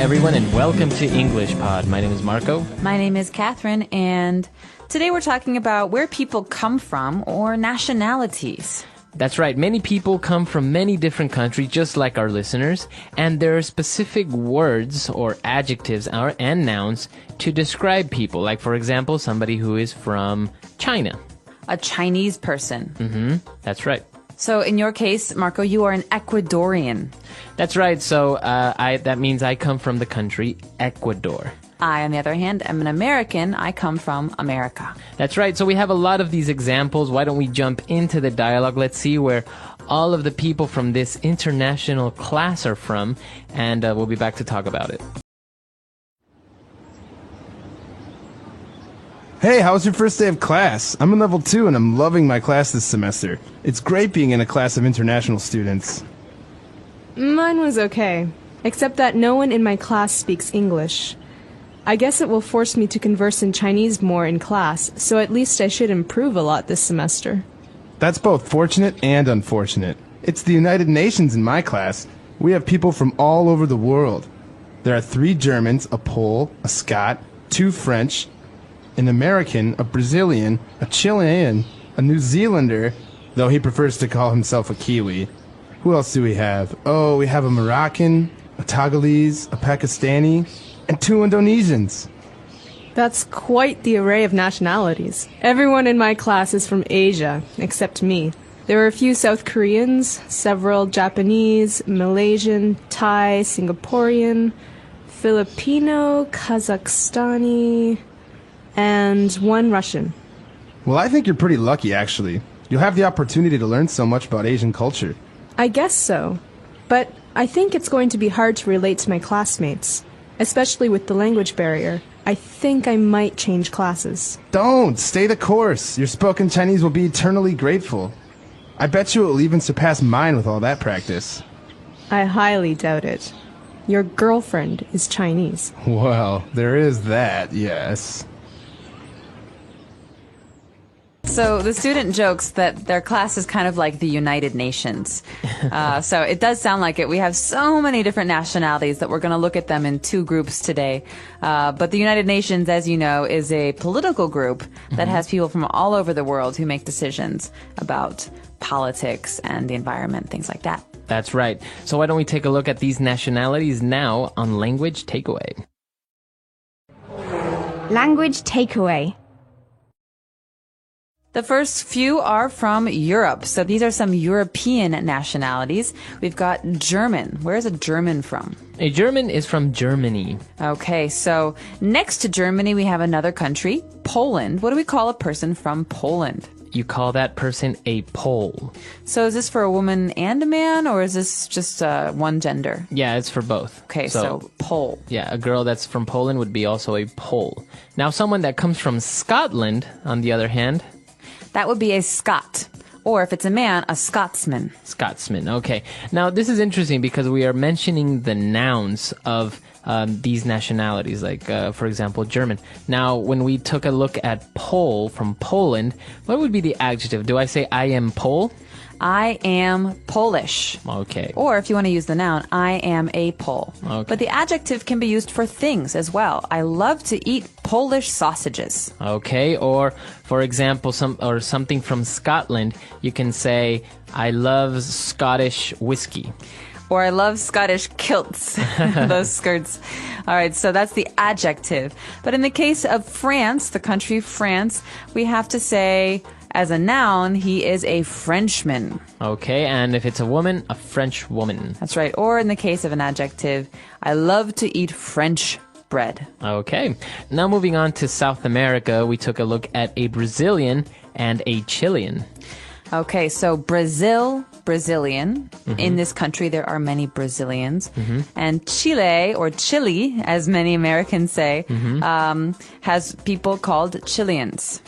everyone, and welcome to English Pod. My name is Marco. My name is Catherine, and today we're talking about where people come from, or nationalities. That's right. Many people come from many different countries, just like our listeners, and there are specific words or adjectives and nouns to describe people. Like, for example, somebody who is from China. A Chinese person. That's right. So in your case, Marco, you are an Ecuadorian. That's right. So that means I come from the country Ecuador. I, on the other hand, am an American. I come from America. That's right. So we have a lot of these examples. Why don't we jump into the dialogue? Let's see where all of the people from this international class are from, and we'll be back to talk about it. Hey, how was your first day of class? I'm in level 2 and I'm loving my class this semester. It's great being in a class of international students. Mine was okay, except that no one in my class speaks English. I guess it will force me to converse in Chinese more in class, so at least I should improve a lot this semester. That's both fortunate and unfortunate. It's the United Nations in my class. We have people from all over the world. There are 3 Germans, a Pole, a Scot, 2 French, an American, a Brazilian, a Chilean, a New Zealander, though he prefers to call himself a Kiwi. Who else do we have? Oh, we have a Moroccan, a Togolese, a Pakistani, and 2 Indonesians. That's quite the array of nationalities. Everyone in my class is from Asia, except me. There are a few South Koreans, several Japanese, Malaysian, Thai, Singaporean, Filipino, Kazakhstani, and 1 Russian. Well, I think you're pretty lucky, actually. You'll have the opportunity to learn so much about Asian culture. I guess so. But I think it's going to be hard to relate to my classmates, especially with the language barrier. I think I might change classes. Don't! Stay the course! Your spoken Chinese will be eternally grateful. I bet you it will even surpass mine with all that practice. I highly doubt it. Your girlfriend is Chinese. Well, there is that, yes. So the student jokes that their class is kind of like the United Nations. So it does sound like it. We have so many different nationalities that we're going to look at them in 2 groups today. But the United Nations, as you know, is a political group that has people from all over the world who make decisions about politics and the environment, things like that. That's right. So why don't we take a look at these nationalities now on Language Takeaway. Language Takeaway. The first few are from Europe. So these are some European nationalities. We've got German. Where is a German from? A German is from Germany. Okay, so next to Germany, we have another country, Poland. What do we call a person from Poland? You call that person a Pole. So is this for a woman and a man, or is this just one gender? Yeah, it's for both. Okay, so Pole. Yeah, a girl that's from Poland would be also a Pole. Now, someone that comes from Scotland, on the other hand... That would be a Scot. Or if it's a man, a Scotsman. Scotsman, okay. Now, this is interesting because we are mentioning the nouns of these nationalities, like, for example, German. Now, when we took a look at Pole from Poland, what would be the adjective? Do I say I am Pole? I am Polish. Okay. Or if you want to use the noun, I am a Pole. Okay. But the adjective can be used for things as well. I love to eat Polish sausages. Okay. Or, for example, something from Scotland, you can say, I love Scottish whiskey. Or I love Scottish kilts, those skirts. All right, so that's the adjective. But in the case of France, the country France, we have to say, as a noun, he is a Frenchman. Okay, and if it's a woman, a French woman. That's right. Or in the case of an adjective, I love to eat French bread. Okay. Now moving on to South America, we took a look at a Brazilian and a Chilean. Okay, so Brazilian. In this country, there are many Brazilians. And Chile, or Chile, as many Americans say, has people called Chileans.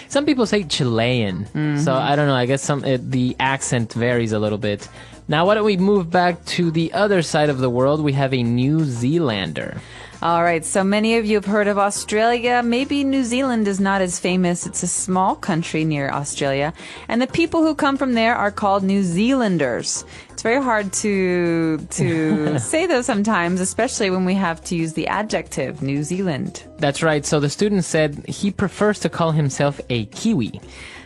Some people say Chilean. So I don't know. I guess the accent varies a little bit. Now, why don't we move back to the other side of the world? We have a New Zealander. All right, so many of you have heard of Australia. Maybe New Zealand is not as famous. It's a small country near Australia. And the people who come from there are called New Zealanders. It's very hard to say those sometimes, especially when we have to use the adjective New Zealand. That's right. So the student said he prefers to call himself a Kiwi.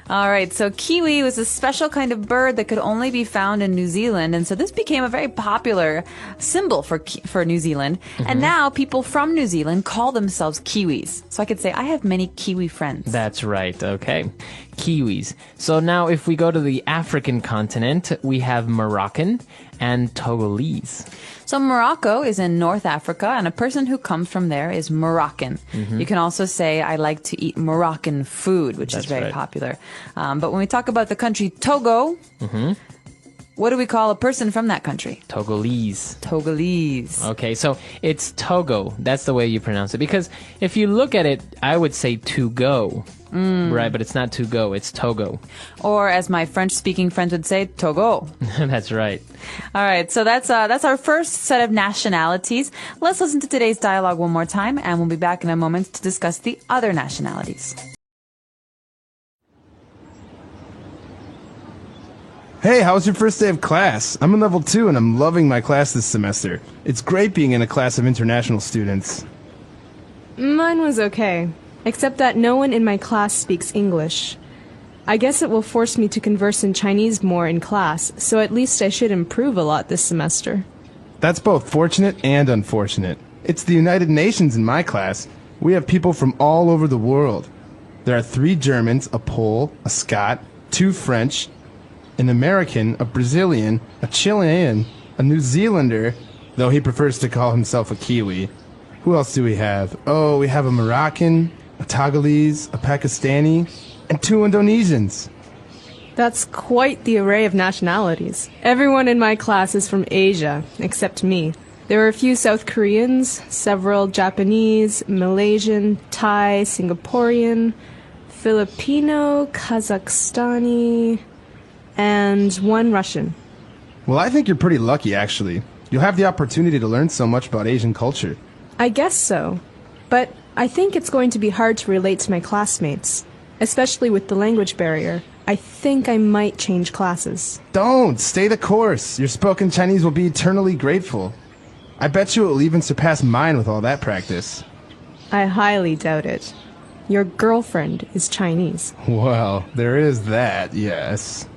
All right, so kiwi was a special kind of bird that could only be found in New Zealand, and so this became a very popular symbol for New Zealand. And now people from New Zealand call themselves Kiwis. So I could say I have many Kiwi friends. That's right. Okay. Kiwis. So now if we go to the African continent, we have Moroccan and Togolese. So Morocco is in North Africa, and a person who comes from there is Moroccan. You can also say, I like to eat Moroccan food, which is very popular. But when we talk about the country Togo, what do we call a person from that country? Togolese. Togolese. Okay, so it's Togo. That's the way you pronounce it. Because if you look at it, I would say to go. Right, but it's not to go, it's Togo. Or as my French-speaking friends would say, Togo. That's right. All right, so that's our first set of nationalities. Let's listen to today's dialogue one more time, and we'll be back in a moment to discuss the other nationalities. Hey, how was your first day of class? I'm in level 2 and I'm loving my class this semester. It's great being in a class of international students. Mine was okay, except that no one in my class speaks English. I guess it will force me to converse in Chinese more in class, so at least I should improve a lot this semester. That's both fortunate and unfortunate. It's the United Nations in my class. We have people from all over the world. There are 3 Germans, a Pole, a Scot, 2 French, an American, a Brazilian, a Chilean, a New Zealander, though he prefers to call himself a Kiwi. Who else do we have? Oh, we have a Moroccan, a Togolese, a Pakistani, and 2 Indonesians. That's quite the array of nationalities. Everyone in my class is from Asia, except me. There are a few South Koreans, several Japanese, Malaysian, Thai, Singaporean, Filipino, Kazakhstani, and 1 Russian. Well, I think you're pretty lucky, actually. You'll have the opportunity to learn so much about Asian culture. I guess so. But I think it's going to be hard to relate to my classmates, especially with the language barrier. I think I might change classes. Don't! Stay the course! Your spoken Chinese will be eternally grateful. I bet you it will even surpass mine with all that practice. I highly doubt it. Your girlfriend is Chinese. Well, there is that, yes.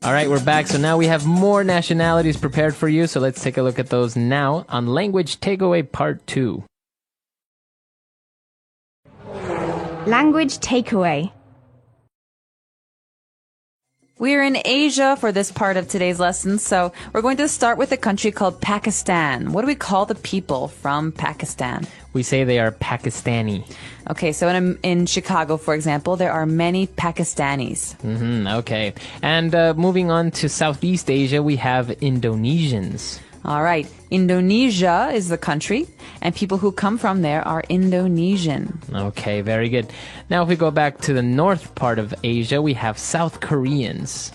All right, we're back. So now we have more nationalities prepared for you. So let's take a look at those now on Language Takeaway Part 2. Language takeaway. We're in Asia for this part of today's lesson, so we're going to start with a country called Pakistan. What do we call the people from Pakistan? We say they are Pakistani. Okay, so in Chicago, for example, there are many Pakistanis. Okay. And moving on to Southeast Asia, we have Indonesians. All right. Indonesia is the country, and people who come from there are Indonesian. Okay, very good. Now, if we go back to the north part of Asia, we have South Koreans.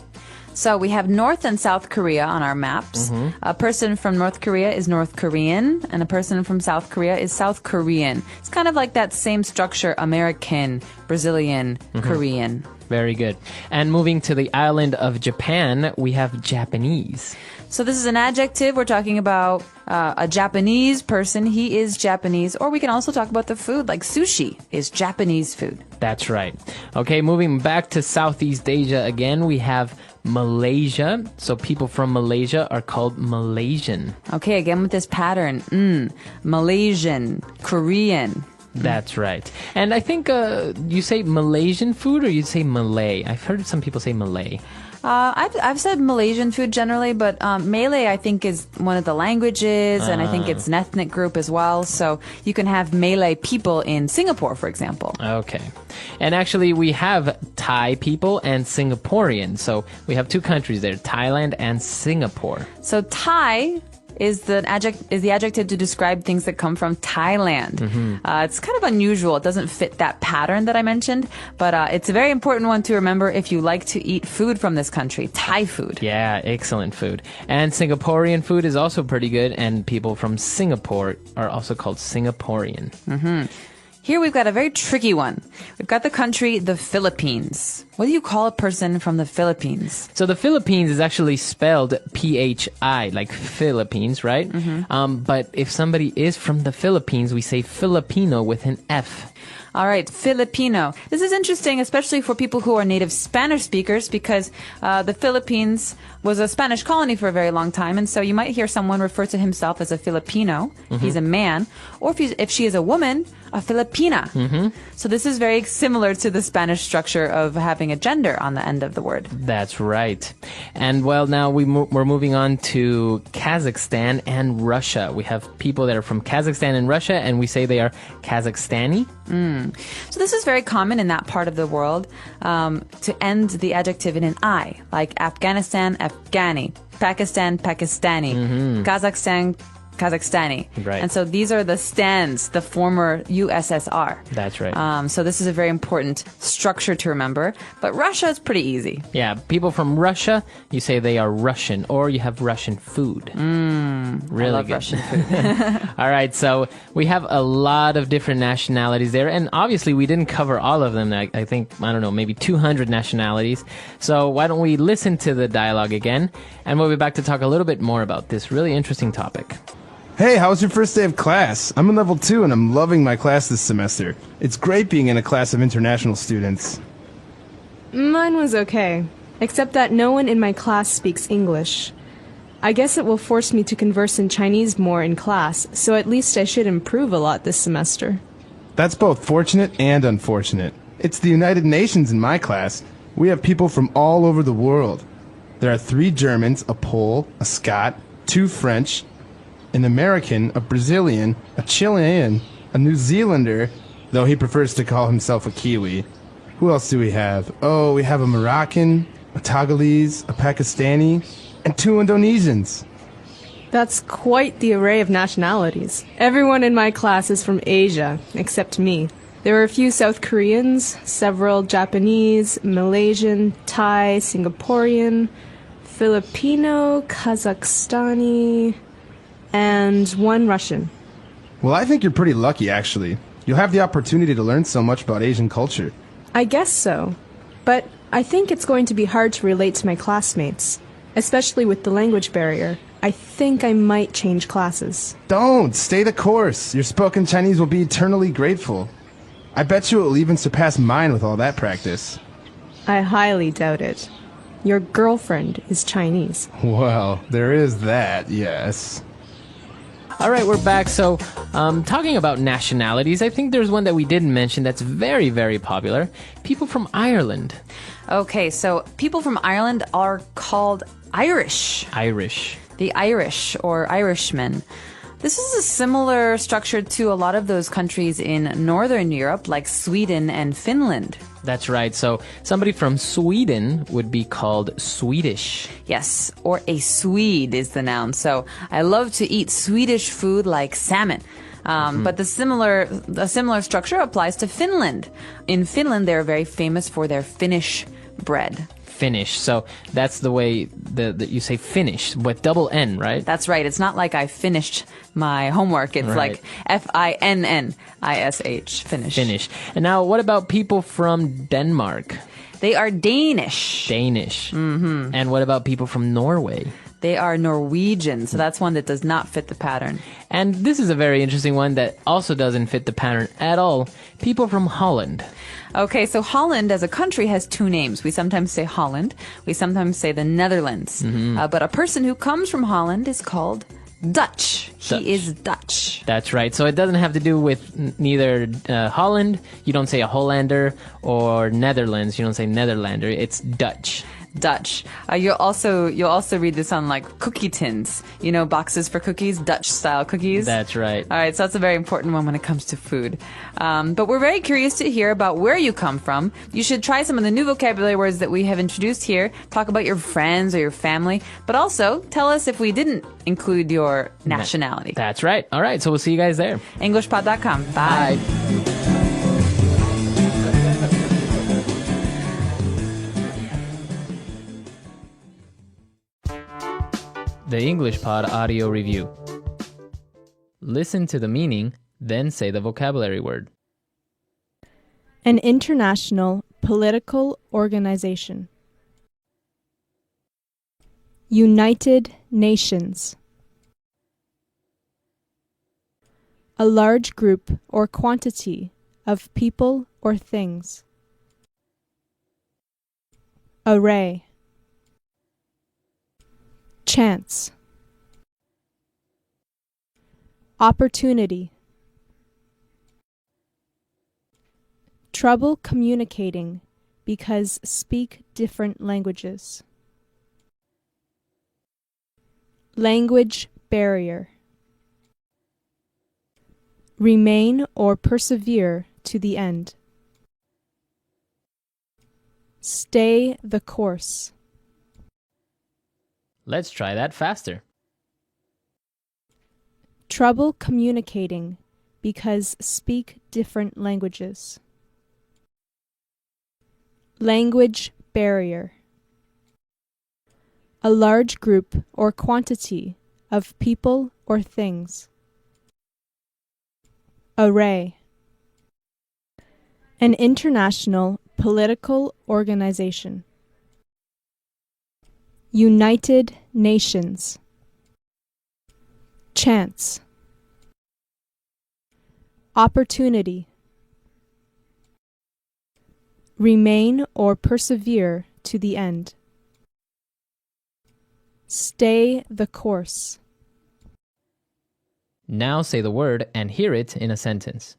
So we have North and South Korea on our maps. A person from North Korea is North Korean, and a person from South Korea is South Korean. It's kind of like that same structure, American, Brazilian, Korean. Very good. And moving to the island of Japan, we have Japanese. So this is an adjective. We're talking about a Japanese person. He is Japanese. Or we can also talk about the food, like sushi is Japanese food. That's right. Okay, moving back to Southeast Asia again, we have Malaysia. So people from Malaysia are called Malaysian. Okay, again with this pattern. Malaysian, Korean. That's right. And I think you say Malaysian food or you say Malay? I've heard some people say Malay. I've said Malaysian food generally, but Malay I think is one of the languages, and I think it's an ethnic group as well. So you can have Malay people in Singapore, for example. Okay. And actually we have Thai people and Singaporean. So we have 2 countries there, Thailand and Singapore. So Thai is the adjective to describe things that come from Thailand. It's kind of unusual. It doesn't fit that pattern that I mentioned, but it's a very important one to remember if you like to eat food from this country, Thai food. Yeah, excellent food. And Singaporean food is also pretty good, and people from Singapore are also called Singaporean. Here we've got a very tricky one. We've got the country, the Philippines. What do you call a person from the Philippines? So the Philippines is actually spelled P-H-I, like Philippines, right? But if somebody is from the Philippines, we say Filipino with an F. All right, Filipino. This is interesting, especially for people who are native Spanish speakers, because the Philippines was a Spanish colony for a very long time, and so you might hear someone refer to himself as a Filipino. He's a man, or if she is a woman, a Filipina. So this is very similar to the Spanish structure of having a gender on the end of the word. That's right. And well, now we're moving on to Kazakhstan and Russia. We have people that are from Kazakhstan and Russia, and we say they are Kazakhstani. So this is very common in that part of the world to end the adjective in an I, like Afghanistan, Afghani, Pakistan, Pakistani, Kazakhstan, Kazakhstani. Right. And so these are the stands, the former USSR. That's right. So this is a very important structure to remember. But Russia is pretty easy. Yeah, people from Russia, you say they are Russian, or you have Russian food. Really I love good. Russian food. All right, so we have a lot of different nationalities there, and obviously we didn't cover all of them. I think, I don't know, maybe 200 nationalities. So why don't we listen to the dialogue again, and we'll be back to talk a little bit more about this really interesting topic. Hey, how was your first day of class? I'm in level 2 and I'm loving my class this semester. It's great being in a class of international students. Mine was okay, except that no one in my class speaks English. I guess it will force me to converse in Chinese more in class, so at least I should improve a lot this semester. That's both fortunate and unfortunate. It's the United Nations in my class. We have people from all over the world. There are 3 Germans, a Pole, a Scot, 2 French, an American, a Brazilian, a Chilean, a New Zealander, though he prefers to call himself a Kiwi. Who else do we have? Oh, we have a Moroccan, a Togolese, a Pakistani, and 2 Indonesians. That's quite the array of nationalities. Everyone in my class is from Asia, except me. There are a few South Koreans, several Japanese, Malaysian, Thai, Singaporean, Filipino, Kazakhstani, and 1 Russian. Well, I think you're pretty lucky, actually. You'll have the opportunity to learn so much about Asian culture. I guess so. But I think it's going to be hard to relate to my classmates, especially with the language barrier. I think I might change classes. Don't! Stay the course! Your spoken Chinese will be eternally grateful. I bet you it will even surpass mine with all that practice. I highly doubt it. Your girlfriend is Chinese. Well, there is that, yes. All right, we're back. So, talking about nationalities, I think there's one that we didn't mention that's very, very popular. People from Ireland. Okay, so people from Ireland are called Irish. Irish. The Irish or Irishmen. This is a similar structure to a lot of those countries in Northern Europe, like Sweden and Finland. That's right. So somebody from Sweden would be called Swedish. Yes, or a Swede is the noun. So I love to eat Swedish food like salmon. But a similar structure applies to Finland. In Finland, they're very famous for their Finnish bread. Finnish. So that's the way that you say Finnish, with double N, right? That's right. It's not like I finished my homework. It's Right. like F-I-N-N-I-S-H, Finnish. Finnish. And now, what about people from Denmark? They are Danish. Danish. Mm-hmm. And what about people from Norway? They are Norwegian, so that's one that does not fit the pattern. And this is a very interesting one that also doesn't fit the pattern at all. People from Holland. Okay, so Holland as a country has 2 names. We sometimes say Holland. We sometimes say the Netherlands. But a person who comes from Holland is called Dutch. Dutch. He is Dutch. That's right. So it doesn't have to do with neither Holland. You don't say a Hollander, or Netherlands. You don't say Netherlander. It's Dutch. Dutch. You'll also read this on like cookie tins. You know, boxes for cookies, Dutch style cookies. That's right. All right, so that's a very important one when it comes to food. But we're very curious to hear about where you come from. You should try some of the new vocabulary words that we have introduced here. Talk about your friends or your family, but also tell us if we didn't include your nationality. That's right. All right, so we'll see you guys there. EnglishPod.com. Bye. The English Pod Audio Review. Listen to the meaning, then say the vocabulary word. An international political organization. United Nations. A large group or quantity of people or things. Array. Chance. Opportunity. Trouble communicating because speak different languages. Language barrier. Remain or persevere to the end. Stay the course. Let's try that faster. Trouble communicating because speak different languages. Language barrier. A large group or quantity of people or things. Array. An international political organization. United Nations. Chance. Opportunity. Remain or persevere to the end. Stay the course. Now say the word and hear it in a sentence.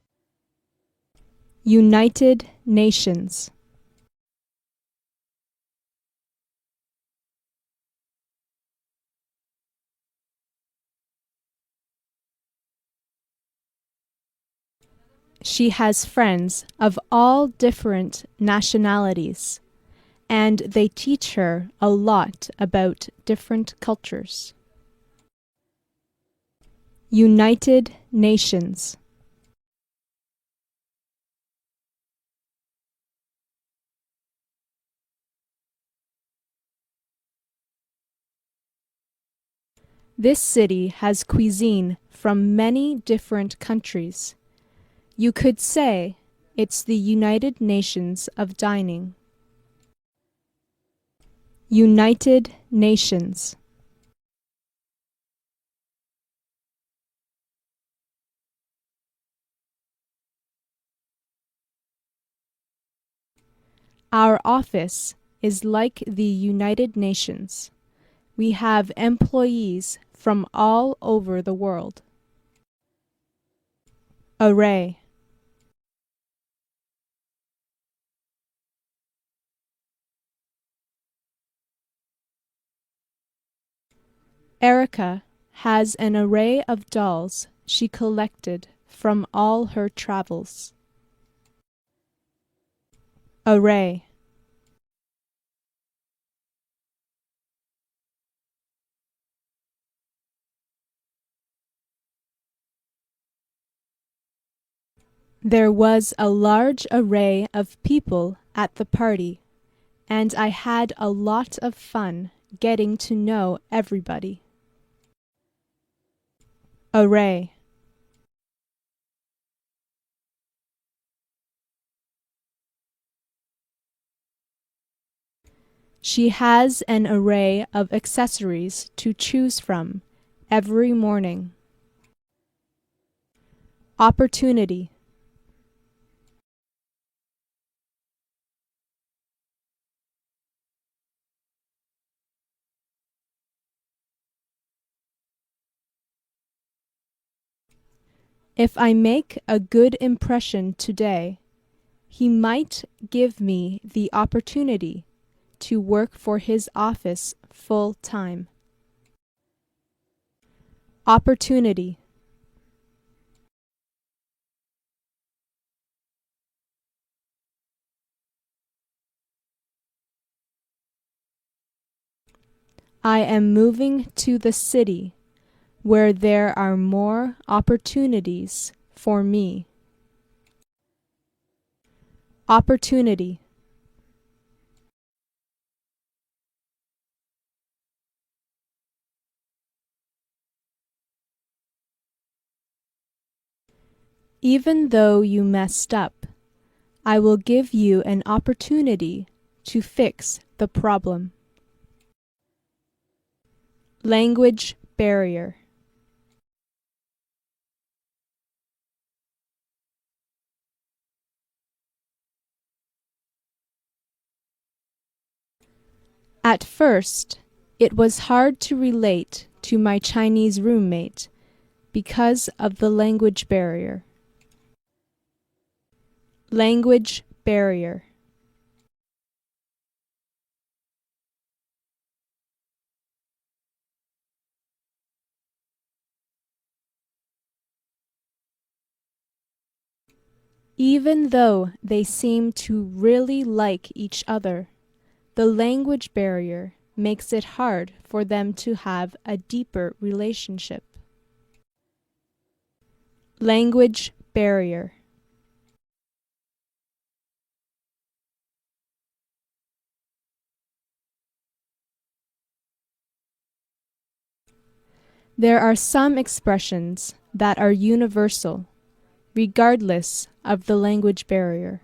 United Nations. She has friends of all different nationalities, and they teach her a lot about different cultures. United Nations. This city has cuisine from many different countries. You could say it's the United Nations of dining. United Nations. Our office is like the United Nations. We have employees from all over the world. Array. Erica has an array of dolls she collected from all her travels. Array. There was a large array of people at the party, and I had a lot of fun getting to know everybody. Array. She has an array of accessories to choose from every morning. Opportunity. If I make a good impression today, he might give me the opportunity to work for his office full time. Opportunity. I am moving to the city where there are more opportunities for me. Opportunity. Even though you messed up, I will give you an opportunity to fix the problem. Language barrier. At first, it was hard to relate to my Chinese roommate because of the language barrier. Language barrier. Even though they seem to really like each other, the language barrier makes it hard for them to have a deeper relationship. Language barrier. There are some expressions that are universal, regardless of the language barrier.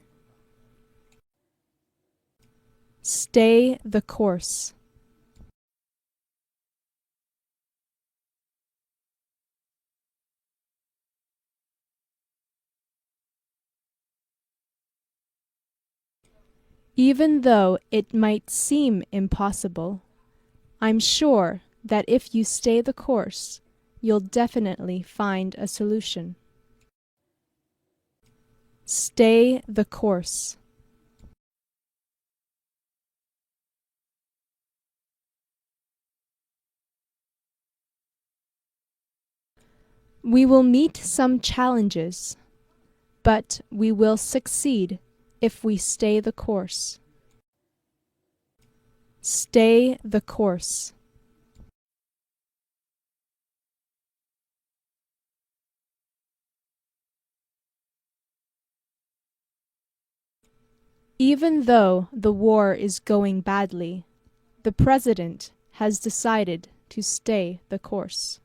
Stay the course. Even though it might seem impossible, I'm sure that if you stay the course, you'll definitely find a solution. Stay the course. We will meet some challenges, but we will succeed if we stay the course. Stay the course. Even though the war is going badly, the president has decided to stay the course.